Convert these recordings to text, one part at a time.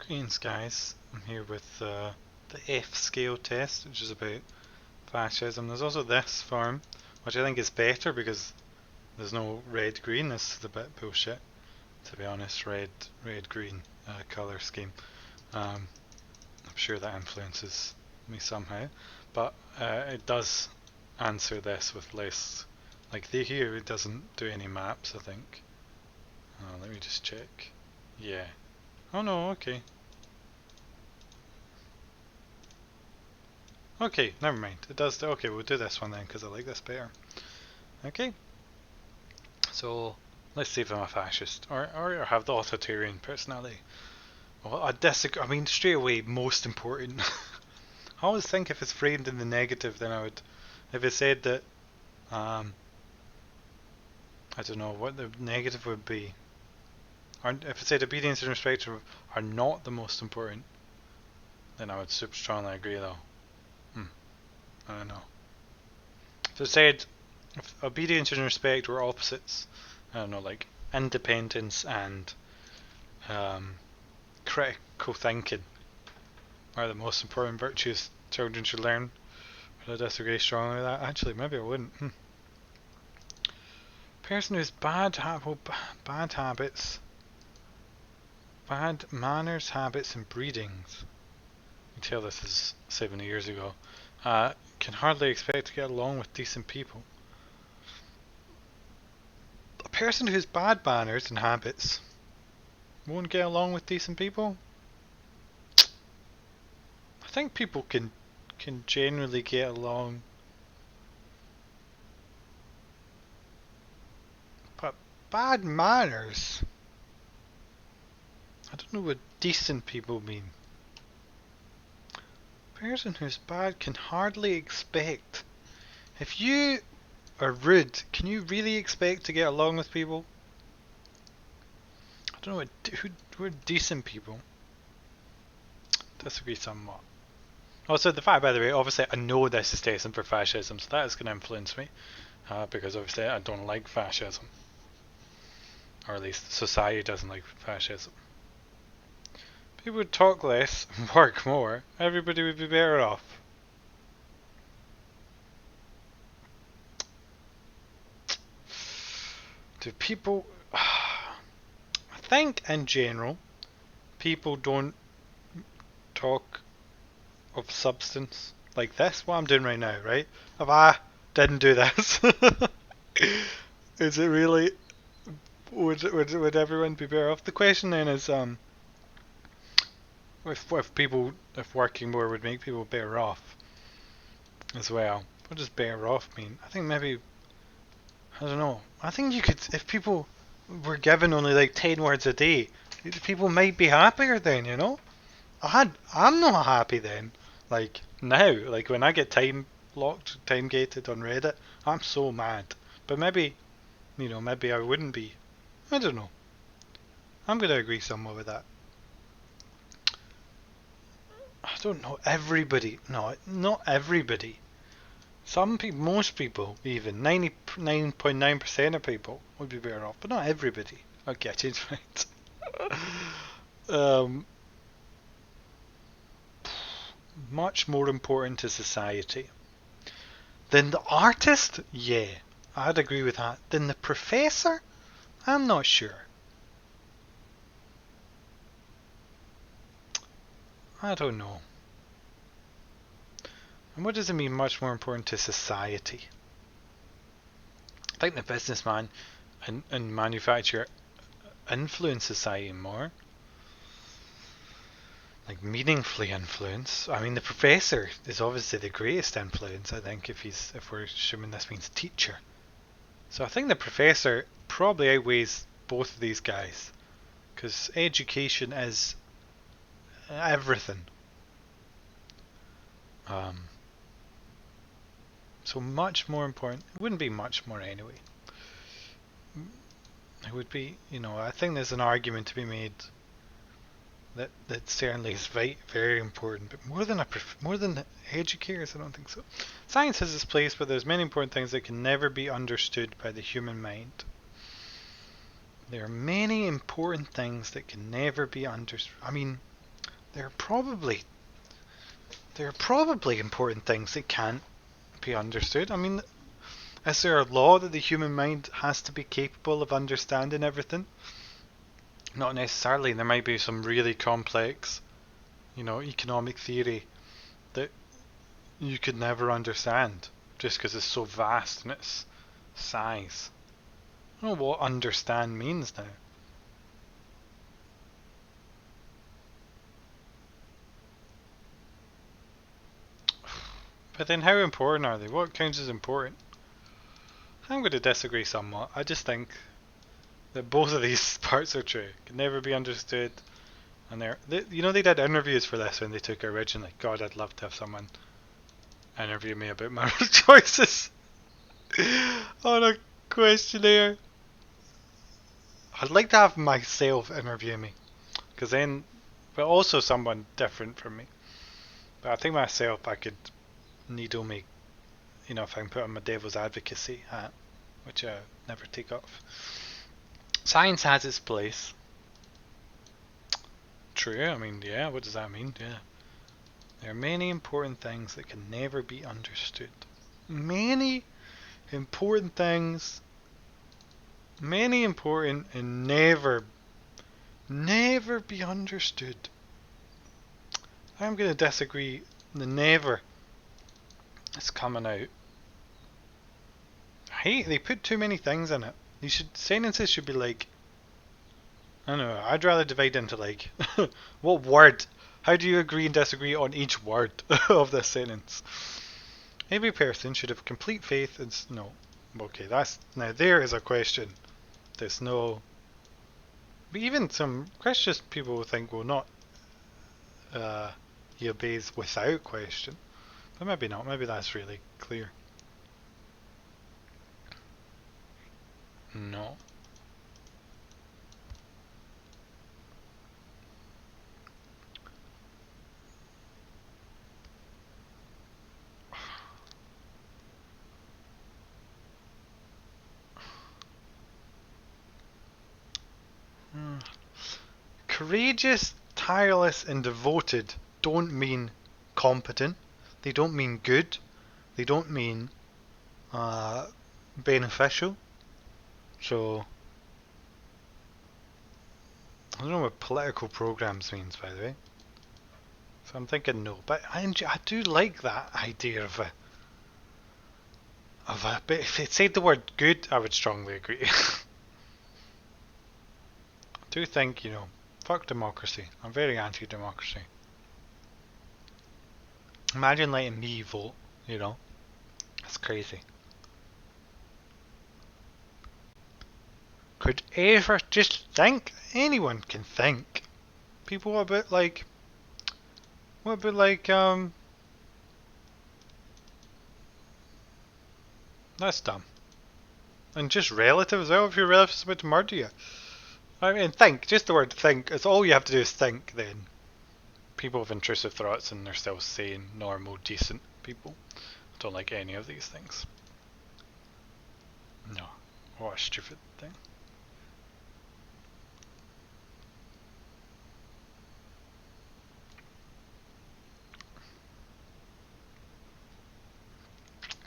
Greetings guys, I'm here with the F scale test, which is about fascism. There's also this form, which I think is better because there's no red-green. This is a bit bullshit, to be honest, red-green colour scheme. I'm sure that influences me somehow, but it does answer this with less, like here it doesn't do any maps, I think. Let me just check. Yeah. Oh no, okay. Okay, never mind. It does. Okay, we'll do this one then because I like this better. Okay, so let's see if I'm a fascist or have the authoritarian personality. Well, I disagree. I mean, straight away, most important. I always think if it's framed in the negative, then I would. If it said that, um, I don't know what the negative would be. Or if it said obedience and respect are not the most important, then I would super strongly agree though. I don't know. If it said if obedience and respect were opposites, I don't know, like independence and um, critical thinking are the most important virtues children should learn. Would I disagree strongly with that? Actually, maybe I wouldn't. Person who's bad habits, bad manners, habits, and breedings. You can tell this is 70 years ago. Can hardly expect to get along with decent people. A person who's bad manners and habits won't get along with decent people. I think people can generally get along, but bad manners. I don't know what decent people mean. A person who's bad can hardly expect. If you are rude, can you really expect to get along with people? I don't know who are decent people. Disagree somewhat. Also, the fact, by the way, obviously I know this is testing for fascism, so that is going to influence me. Because obviously I don't like fascism. Or at least society doesn't like fascism. People would talk less and work more. Everybody would be better off. Do people... I think in general, people don't talk of substance like this, what I'm doing right now, right? If I didn't do this, is it really... Would everyone be better off? The question then is, if working more would make people better off as well. What does better off mean? I think maybe, I don't know. I think you could, if people were given only like 10 words a day, people might be happier then, you know? I'm not happy then. Like now, like when I get time gated on Reddit, I'm so mad. But maybe, maybe I wouldn't be. I don't know. I'm gonna agree somewhat with that. I don't know. Everybody, no, not everybody. Some people, most people, even 99.9% of people would be better off, but not everybody. Okay, I changed my mind. Much more important to society than the artist. Yeah, I'd agree with that. Than the professor, I'm not sure. I don't know. And what does it mean? Much more important to society? I think the businessman and manufacturer influence society more. Like meaningfully influence. I mean, the professor is obviously the greatest influence. I think if we're assuming this means teacher, so I think the professor probably outweighs both of these guys because education is everything. Um, so much more important. It wouldn't be much more anyway. It would be, I think there's an argument to be made that certainly is very important, but more than educators, I don't think so. Science has its place, but there's many important things that can never be understood by the human mind. There are many important things that can never be understood. I mean, there are probably important things that can't be understood. I mean, is there a law that the human mind has to be capable of understanding everything? Not necessarily. There might be some really complex, economic theory that you could never understand just because it's so vast in its size. I don't know what understand means now. But then how important are they? What counts as important? I'm going to disagree somewhat. I just think that both of these parts are true. Can never be understood. And they did interviews for this when they took it originally. God, I'd love to have someone interview me about my choices on a questionnaire. I'd like to have myself interview me, because then, but also someone different from me. But I think myself, I could needle me, if I can put on my devil's advocacy hat, which I never take off. Science has its place. True, I mean, yeah, what does that mean? Yeah. There are many important things that can never be understood. Many important things. Many important and never be understood. I'm going to disagree. The never is coming out. They put too many things in it. Sentences should be like, I don't know, I'd rather divide into like, what word? How do you agree and disagree on each word of this sentence? Every person should have complete faith in, no. Okay, there is a question. There's no, but even some Christian people will think, well, not, he obeys without question. But maybe not, maybe that's really clear. No. Courageous, tireless, and devoted don't mean competent. They don't mean good. They don't mean beneficial. So, I don't know what political programs means, by the way. So I'm thinking no. But I do like that idea of a. But if it said the word good, I would strongly agree. I do think, fuck democracy. I'm very anti-democracy. Imagine letting me vote, That's crazy. Could ever just think? Anyone can think. People, what about like, that's dumb. And just relatives as well, if your relative's about to murder you. I mean, think, just the word think, it's all you have to do is think then. People have intrusive thoughts and they're still sane, normal, decent people. I don't like any of these things. No. What a stupid thing.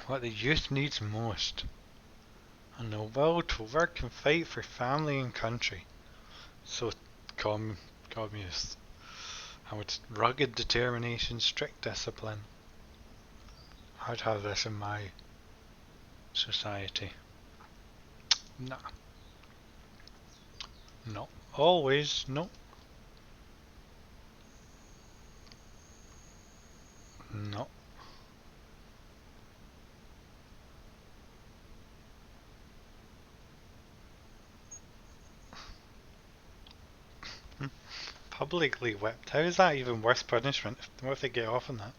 What the youth needs most. And the will to work and fight for family and country. So, communists. And with rugged determination, strict discipline. I'd have this in my society. Nah. No. Always, no. No. Publicly whipped. How is that even worse punishment? What if they get off on that?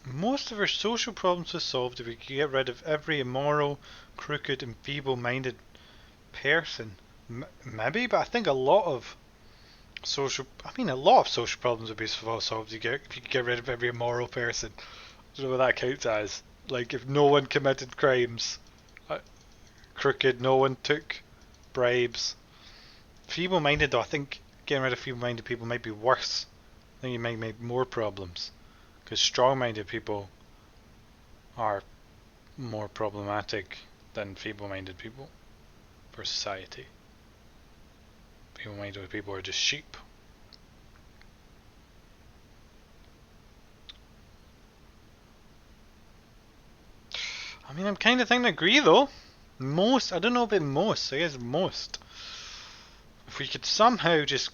Most of our social problems are solved if we could get rid of every immoral, crooked, and feeble-minded person. Maybe, but I think a lot of social problems would be solved if you could get rid of every immoral person. I don't know what that counts as. Like, if no one committed crimes. crooked, no one took bribes. Feeble-minded, though, I think getting rid of feeble-minded people might be worse. I think it might make more problems. Because strong-minded people are more problematic than feeble-minded people for society. Feeble-minded people are just sheep. I mean, I'm kind of thinking agree though. Most, I don't know about most, I guess most. If we could somehow just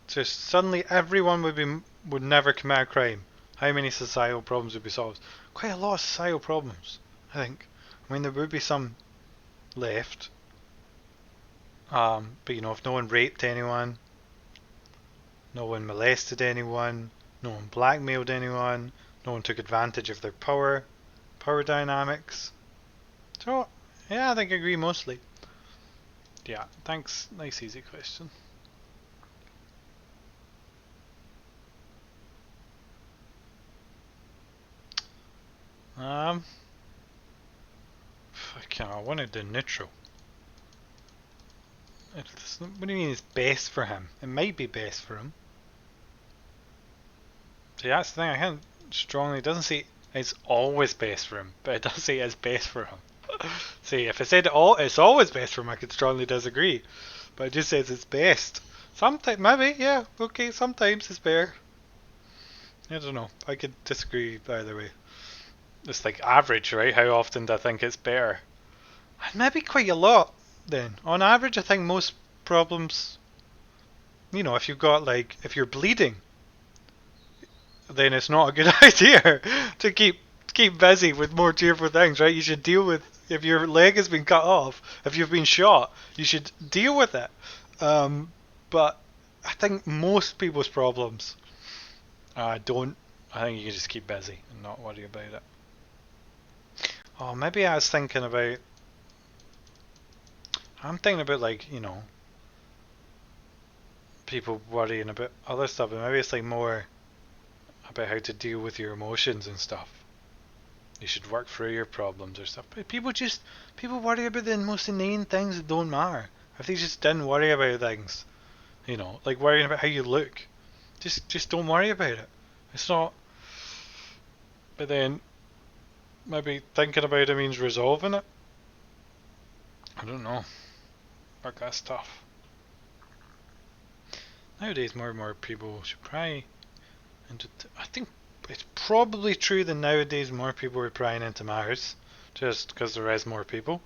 suddenly everyone would never commit a crime, how many societal problems would be solved? Quite a lot of societal problems, I think. I mean, there would be some left. But you know, if no one raped anyone, no one molested anyone, no one blackmailed anyone, no one took advantage of their power dynamics. So, yeah, I think I agree mostly. Yeah, thanks. Nice, easy question. I want to do neutral. What do you mean it's best for him? It might be best for him. See, that's the thing. I can't strongly. It doesn't say it's always best for him, but it does say it's best for him. See, if it said it's always best for him, I could strongly disagree. But it just says it's best. Sometimes, maybe, yeah, okay. Sometimes it's better. I don't know. I could disagree either way. It's like average, right? How often do I think it's better? Maybe quite a lot. Then, on average, I think most problems. You know, if you've got like, if you're bleeding, then it's not a good idea to keep busy with more cheerful things, right? You should deal with if your leg has been cut off, if you've been shot, you should deal with it. But I think most people's problems don't. I think you can just keep busy and not worry about it. Oh, maybe I was thinking about. I'm thinking about like people worrying about other stuff, and maybe it's like more about how to deal with your emotions and stuff. You should work through your problems or stuff. But people worry about the most inane things that don't matter. If they just didn't worry about things, like worrying about how you look, just don't worry about it. It's not. But then maybe thinking about it means resolving it. I don't know. But that's tough. Nowadays, more and more people should pry into. I think it's probably true that nowadays more people are prying into Mars, just because there is more people.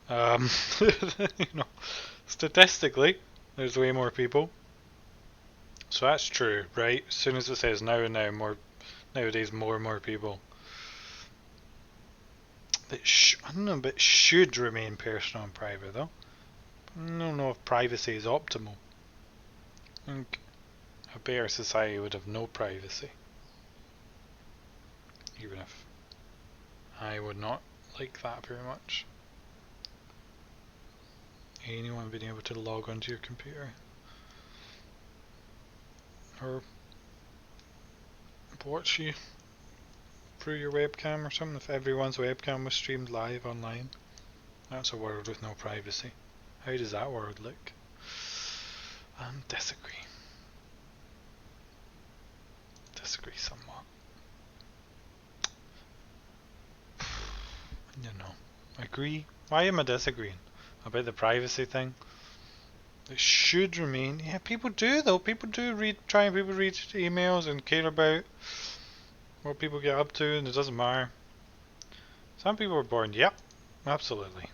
Um, statistically, there's way more people. So that's true, right? As soon as it says now and now, nowadays more and more people. I don't know, but should remain personal and private though. I don't know if privacy is optimal. I think a better society would have no privacy. Even if I would not like that very much. Anyone being able to log onto your computer or watch you through your webcam or something. If everyone's webcam was streamed live online, that's a world with no privacy. How does that world look? Disagree. Disagree somewhat. Agree. Why am I disagreeing about the privacy thing? It should remain. Yeah, people do though. People do people read emails and care about what people get up to, and it doesn't matter. Some people are born. Yep, absolutely.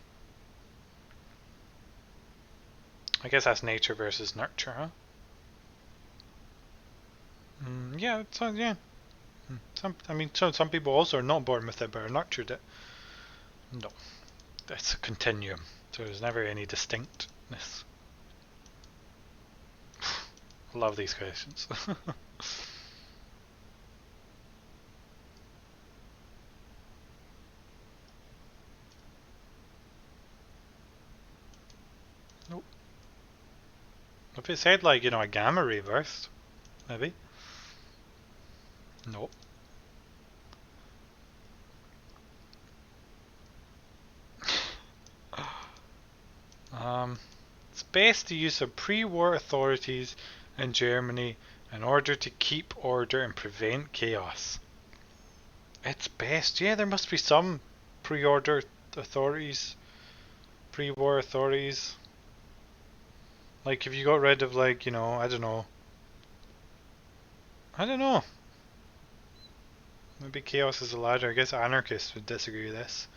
I guess that's nature versus nurture, huh? Yeah, yeah. Some people also are not born with it, but are nurtured it. No, it's a continuum, so there's never any distinctness. Love these questions. Nope. If it said like a gamma ray burst, maybe. Nope. It's best to use some pre-war authorities in Germany in order to keep order and prevent chaos. It's best, yeah, there must be some pre-order authorities, pre-war authorities. Like if you got rid of like, I don't know. I don't know. Maybe chaos is a ladder. I guess anarchists would disagree with this.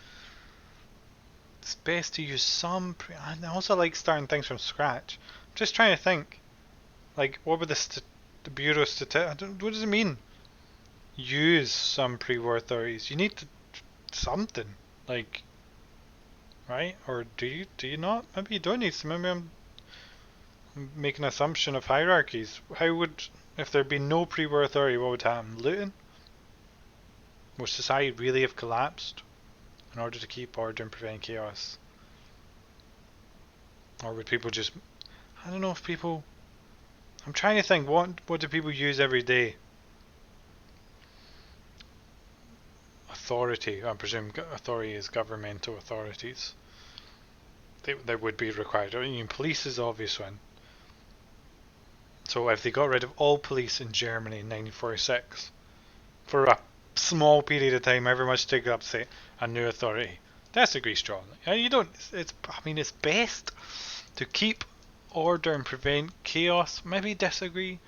It's best to use some. I also like starting things from scratch. I'm just trying to think. Like, what would the Bureau of Statistics? What does it mean? Use some pre-war authorities. You need something. Like, right? Or do you? Do you not? Maybe you don't need some. Maybe I'm making an assumption of hierarchies. How would, if there'd been no pre-war authority, what would happen? Looting? Would society really have collapsed in order to keep order and prevent chaos? Or would people just, I don't know if people, I'm trying to think, what do people use every day? Authority, I presume authority is governmental authorities. They would be required. I mean, police is the obvious one. So if they got rid of all police in Germany in 1946, for a small period of time, everyone must take up, say, a new authority. Disagree strongly. You don't. It's best to keep order and prevent chaos. Maybe disagree.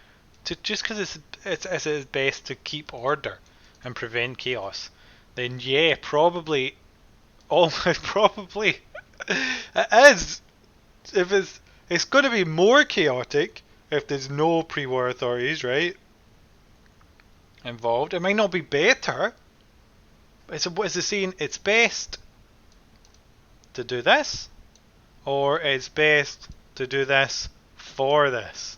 Just because it's best to keep order and prevent chaos, then yeah, probably, almost probably, it is. If it's going to be more chaotic if there's no pre-war authorities, right? Involved. It might not be better. Is it saying it's best to do this, or it's best to do this for this?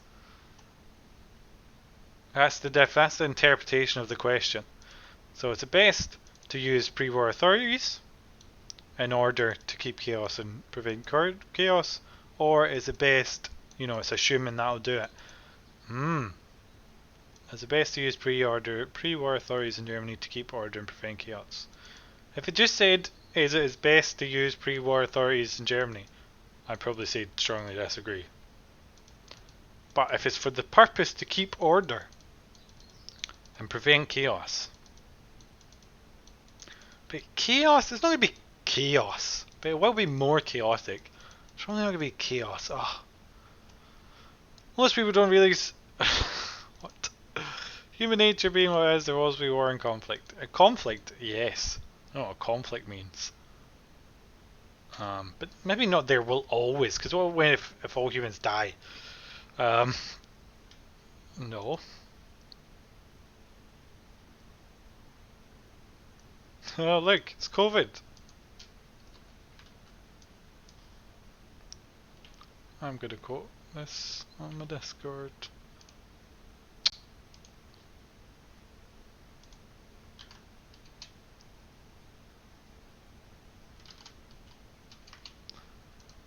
That's the interpretation of the question. So it's best to use pre-war authorities in order to keep chaos and prevent chaos, or is it best? It's assuming that'll do it. Is it best to use pre-war authorities in Germany to keep order and prevent chaos? If it just said, is it best to use pre-war authorities in Germany, I'd probably say strongly disagree. But if it's for the purpose to keep order and prevent chaos, but chaos, it's not going to be chaos, but it will be more chaotic. It's probably not going to be chaos. Oh. Most people don't realize what human nature being what it is. There will always be war and conflict. A conflict, yes. I don't know what conflict means. But maybe not there will always, because what when if all humans die? No. Oh look, it's COVID. I'm gonna quote this on my Discord.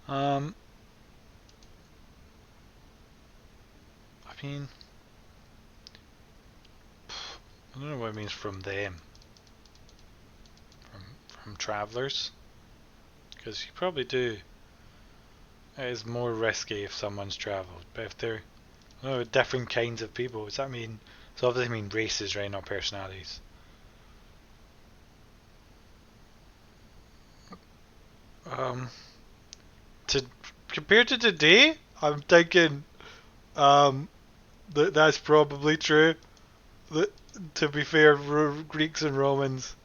I mean, I don't know what it means from them. From travelers, because you probably do. It is more risky if someone's travelled, but if they're different kinds of people, does that mean? So obviously mean races, right? Not personalities. To compared to today, I'm thinking that's probably true. That, to be fair, Greeks and Romans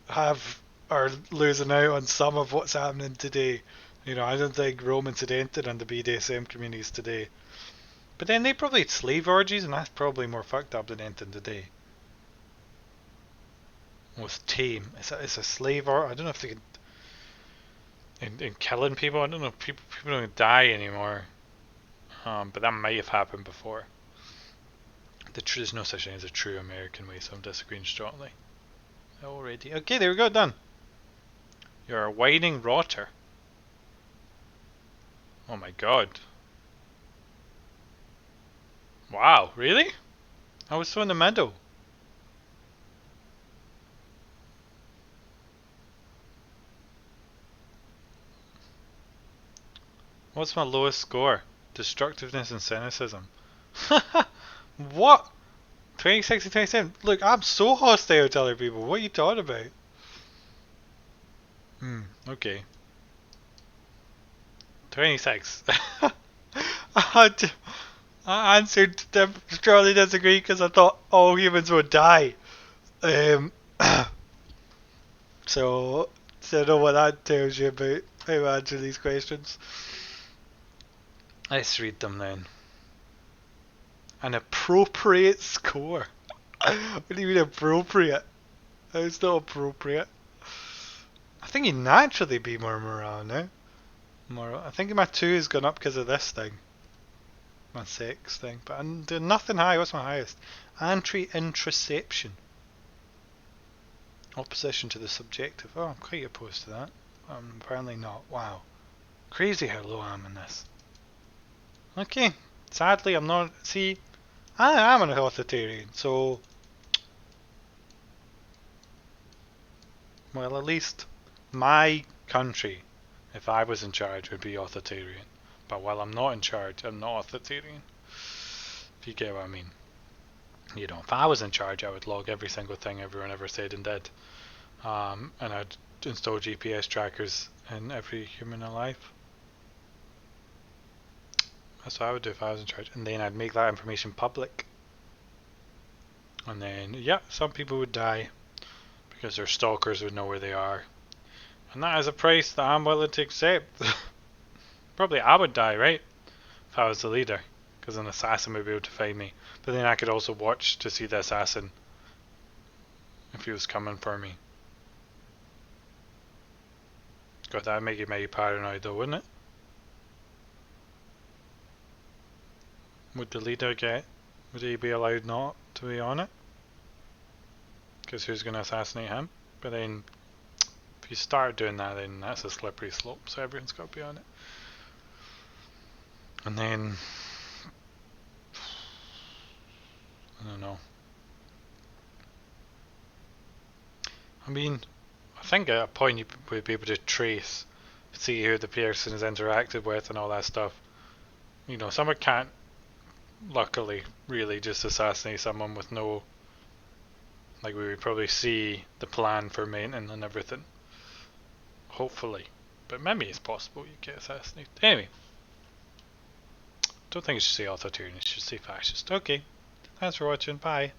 are losing out on some of what's happening today. I don't think Romans had entered on the BDSM communities today. But then they probably had slave orgies, and that's probably more fucked up than anything today. Was tame. It's a slave or I don't know if they could in killing people. I don't know if people don't die anymore. But that might have happened before. There's no such thing as a true American way, so I'm disagreeing strongly. Already. Okay, there we go, done. You're a whining rotter. Oh my god. Wow, really? I was so in the middle. What's my lowest score? Destructiveness and cynicism. What? 26 and 27? Look, I'm so hostile to other people. What are you talking about? Okay. 26. I answered strongly disagree because I thought all humans would die. Um, so, I don't know what that tells you about how I answer these questions. Let's read them then. An appropriate score. What do you mean appropriate? It's not appropriate. I think you'd naturally be more morale now. I think my 2 has gone up because of this thing. My 6 thing. But I'm doing nothing high. What's my highest? Anti-introception. Opposition to the subjective. Oh, I'm quite opposed to that. Apparently not. Wow. Crazy how low I am in this. Okay. Sadly, I'm not. See, I am an authoritarian, so. Well, at least my country, if I was in charge, would be authoritarian. But while I'm not in charge, I'm not authoritarian. If you get what I mean. You know, if I was in charge, I would log every single thing everyone ever said and did. And I'd install GPS trackers in every human alive. That's what I would do if I was in charge. And then I'd make that information public. And then, yeah, some people would die because their stalkers would know where they are. And that is a price that I'm willing to accept. Probably I would die, right? If I was the leader. Because an assassin would be able to find me. But then I could also watch to see the assassin if he was coming for me. God, that would make you maybe paranoid though, wouldn't it? Would the leader would he be allowed not to be on it? Because who's going to assassinate him? But then, if you start doing that, then that's a slippery slope, so everyone's got to be on it. And then, I don't know. I mean, I think at a point you would be able to trace, see who the person has interacted with and all that stuff. You know, someone can't, luckily, really just assassinate someone with no. Like, we would probably see the plan for maintenance and everything. Hopefully. But maybe it's possible you get assassinated. Anyway. Don't think it should say authoritarian, it should say fascist. Okay. Thanks for watching. Bye.